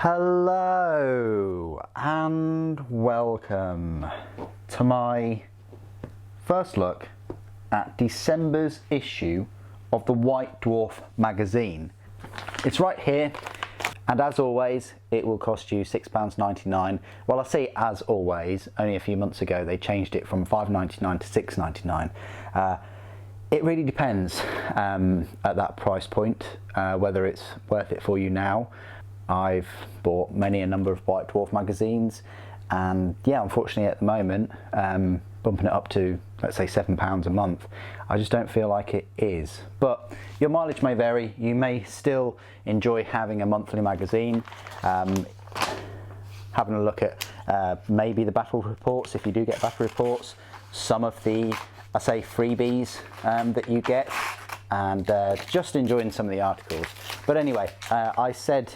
Hello and welcome to my first look at December's issue of the White Dwarf magazine. It's right here, and as always it will cost you £6.99. Well, I say as always, only a few months ago they changed it from £5.99 to £6.99. It really depends at that price point whether it's worth it for you now. I've bought many a number of White Dwarf magazines, and yeah, unfortunately at the moment, bumping it up to, let's say, £7 a month, I just don't feel like it is. But your mileage may vary. You may still enjoy having a monthly magazine, having a look at maybe the battle reports, if you do get battle reports, some of the, I say, freebies that you get, and just enjoying some of the articles. But anyway, I said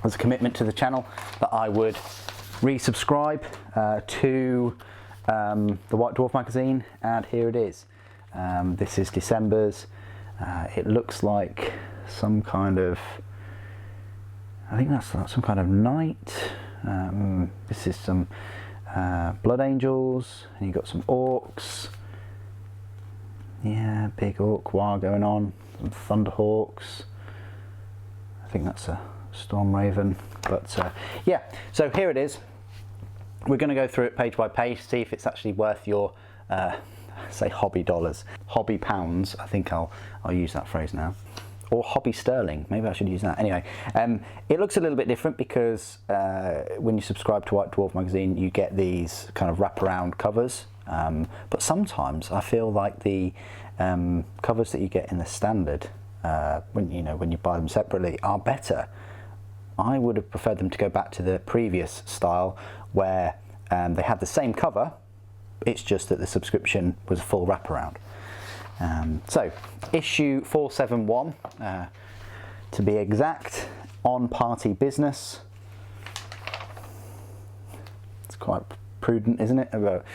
as a commitment to the channel that I would resubscribe to the White Dwarf magazine, and here it is. This is December's. It looks like some kind of, I think that's some kind of knight. This is some blood angels, and you've got some orcs. Yeah, big orc war going on. Some thunderhawks. I think that's a storm raven. But yeah, so here it is. We're going to go through it page by page, see if it's actually worth your say hobby dollars, hobby pounds. I think I'll use that phrase now, or hobby sterling. Maybe I should use that. Anyway, it looks a little bit different because when you subscribe to White Dwarf magazine, you get these kind of wraparound covers. But sometimes I feel like the covers that you get in the standard, when you buy them separately, are better. I would have preferred them to go back to the previous style where they had the same cover, it's just that the subscription was a full wraparound. So issue 471 to be exact, on party business. It's quite prudent, isn't it, about,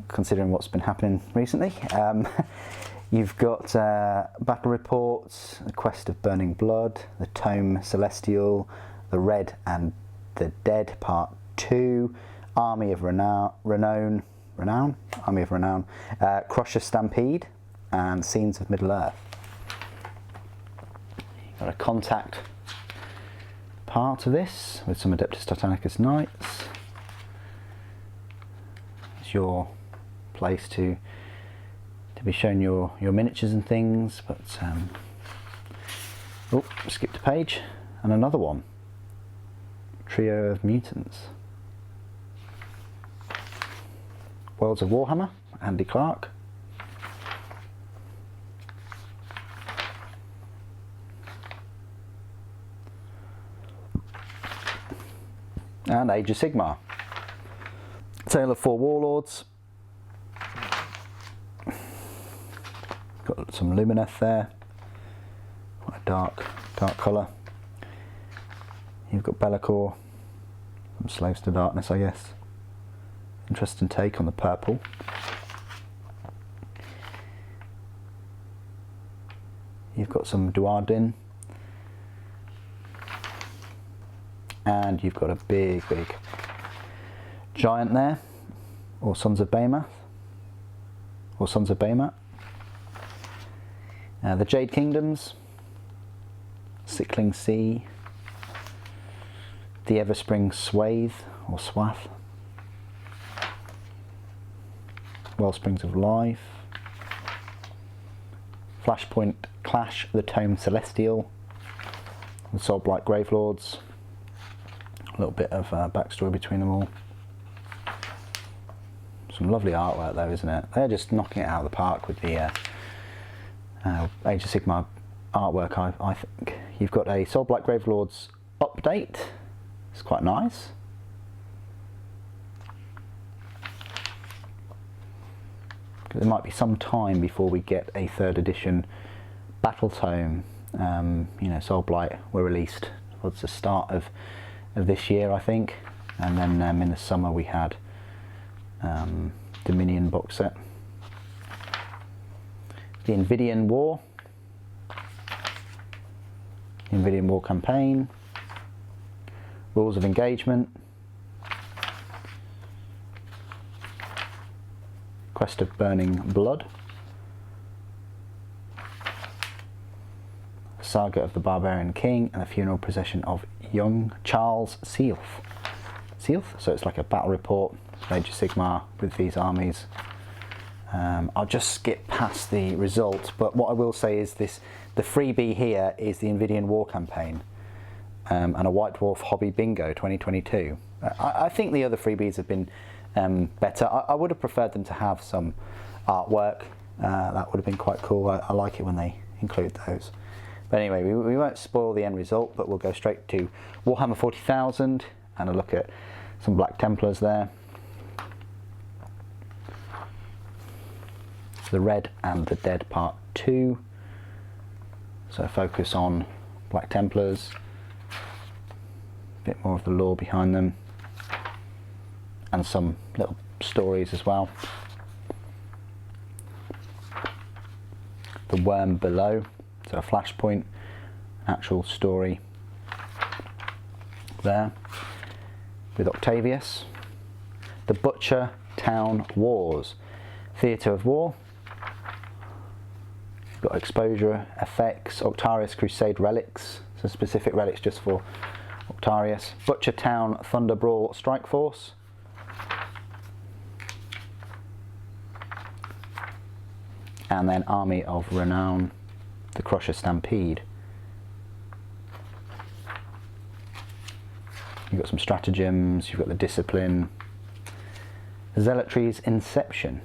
considering what's been happening recently. You've got battle reports, the quest of burning blood, the tome celestial, the red and the dead part 2, army of renown, crusher stampede, and scenes of Middle Earth. You've got a contact part of this with some Adeptus Titanicus knights. It's your place to be shown your miniatures and things, but oh, skipped a page, and another one, trio of mutants. Worlds of Warhammer, Andy Clark. And Age of Sigmar. Tale of Four Warlords. Got some Lumineth there, quite a dark colour. You've got Be'lakor, some Slaves to Darkness, I guess. Interesting take on the purple. You've got some Duardin, and you've got a big giant there, or Sons of Behemoth, or Sons of Behemoth. The Jade Kingdoms, Sickling Sea, the Everspring Swathe or Swath, Wellsprings of Life, Flashpoint Clash, the Tome Celestial, the Soulblight Gravelords. A little bit of backstory between them all. Some lovely artwork though, isn't it? They're just knocking it out of the park with the Age of Sigmar artwork, I think. You've got a Soulblight Gravelords update. It's quite nice. There might be some time before we get a 3rd edition battle tome. Soulblight were released towards the start of this year, I think, and then in the summer we had Dominion box set. The Invidian War campaign, Rules of engagement. Quest of Burning Blood. Saga of the Barbarian King and the Funeral Procession of Young Charles Sealth. Sealth? So it's like a battle report, Age of Sigmar with these armies. I'll just skip past the results, but what I will say is this: the freebie here is the Invidian War Campaign and a White Dwarf Hobby Bingo 2022. I think the other freebies have been better. I would have preferred them to have some artwork. That would have been quite cool. I like it when they include those. But anyway, we won't spoil the end result, but we'll go straight to Warhammer 40,000 and a look at some Black Templars there. The Red and the Dead Part 2. So focus on Black Templars, a bit more of the lore behind them, and some little stories as well. The WYRM below, so a flashpoint, actual story there with Octavius. The Butcher Town Wars, Theatre of War. Got exposure effects, Octarius Crusade relics, so specific relics just for Octarius. Butcher Town Thunder Brawl Strike Force. And then Army of Renown, the Crusher Stampede. You've got some stratagems, you've got the Discipline. Zealotry's Inception,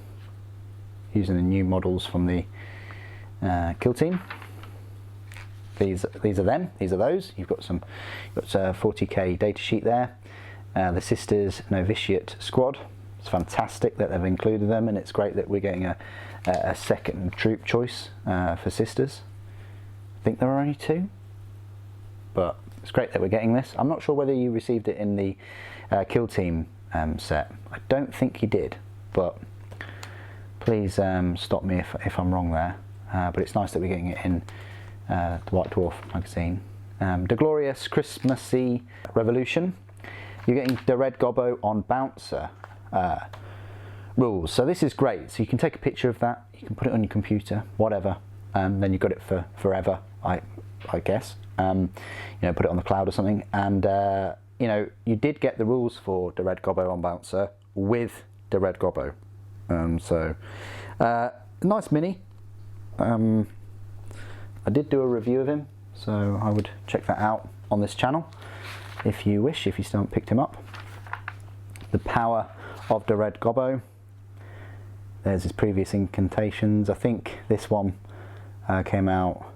using the new models from the kill team. These are them. These are those. You've got some. You've got 40k data sheet there. The Sisters Novitiate Squad. It's fantastic that they've included them, and it's great that we're getting a second troop choice for Sisters. I think there are only 2, but it's great that we're getting this. I'm not sure whether you received it in the kill team set. I don't think you did, but please stop me if I'm wrong there. But it's nice that we're getting it in the White Dwarf magazine. The Glorious Christmassy Revolution. You're getting the Red Gobbo on Bouncer rules. So this is great. So you can take a picture of that, you can put it on your computer, whatever, and then you've got it for forever, I guess. You know, put it on the cloud or something. And you know, you did get the rules for the Red Gobbo on Bouncer with the Red Gobbo. So nice mini. I did do a review of him, so I would check that out on this channel if you wish, if you still haven't picked him up. The Power of the Red Gobbo. There's his previous incantations. I think this one came out,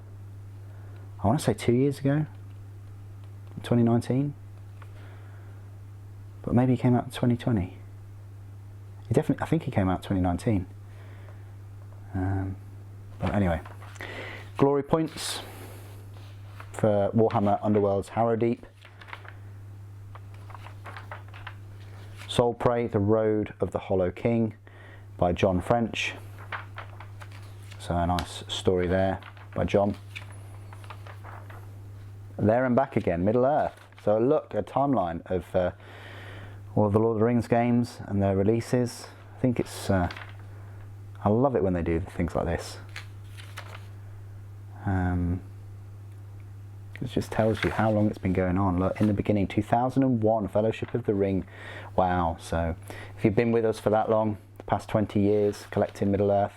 I want to say 2 years ago, 2019, but maybe he came out in 2020. I think he came out 2019. But anyway, glory points for Warhammer Underworld's Harrowdeep. Soul Prey, The Road of the Hollow King by John French. So a nice story there by John. There and Back Again, Middle Earth. So look, a timeline of all of the Lord of the Rings games and their releases. I think it's, I love it when they do things like this. It just tells you how long it's been going on. Look, in the beginning, 2001, Fellowship of the Ring. Wow, so if you've been with us for that long, the past 20 years, collecting Middle Earth,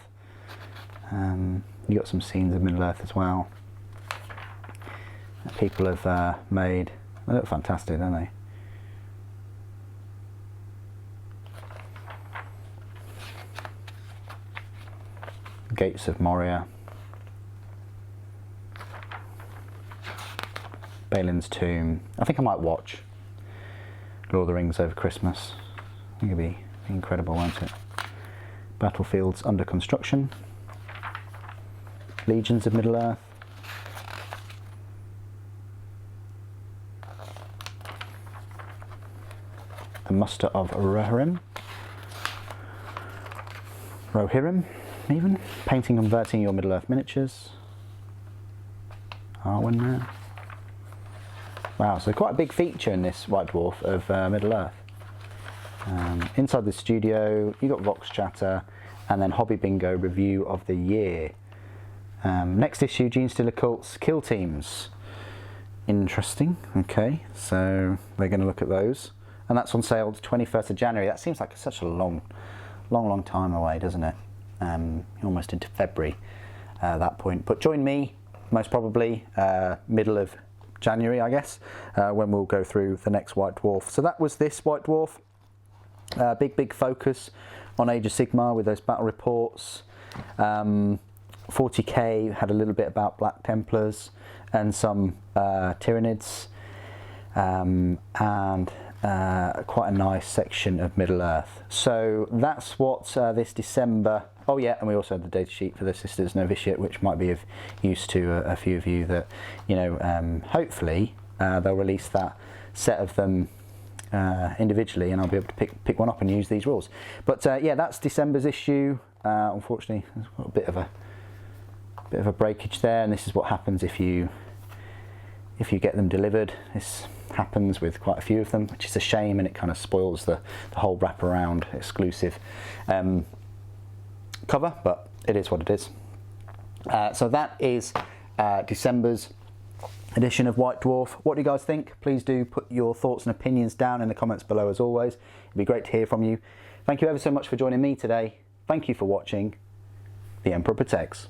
you got some scenes of Middle Earth as well that people have made. They look fantastic, don't they? Gates of Moria. Balin's Tomb. I think I might watch Lord of the Rings over Christmas. I think it'd be incredible, won't it? Battlefields Under Construction. Legions of Middle Earth. The Muster of Rohirrim. Even. Painting and converting your Middle Earth miniatures. Arwen there. Wow, so quite a big feature in this White Dwarf of Middle-earth. Inside the studio, you got Vox Chatter, and then Hobby Bingo Review of the Year. Next issue, Gene Stealer Cults Kill Teams. Interesting. Okay, so we're going to look at those, and that's on sale the 21st of January. That seems like such a long time away, doesn't it? Almost into February at that point. But join me, most probably middle of January, I guess, when we'll go through the next White Dwarf. So that was this White Dwarf. Big focus on Age of Sigmar with those battle reports. 40k had a little bit about Black Templars and some Tyranids, and quite a nice section of Middle-earth. So that's what this December. Oh yeah, and we also had the data sheet for the Sisters Novitiate, which might be of use to a few of you that, you know, hopefully they'll release that set of them individually, and I'll be able to pick one up and use these rules. But yeah, that's December's issue. Unfortunately, there's got a bit of a breakage there, and this is what happens if you get them delivered. This happens with quite a few of them, which is a shame, and it kind of spoils the whole wraparound exclusive cover, but it is what it is. So that is December's edition of White Dwarf. What do you guys think? Please do put your thoughts and opinions down in the comments below as always. It'd be great to hear from you. Thank you ever so much for joining me today. Thank you for watching. The Emperor Protects.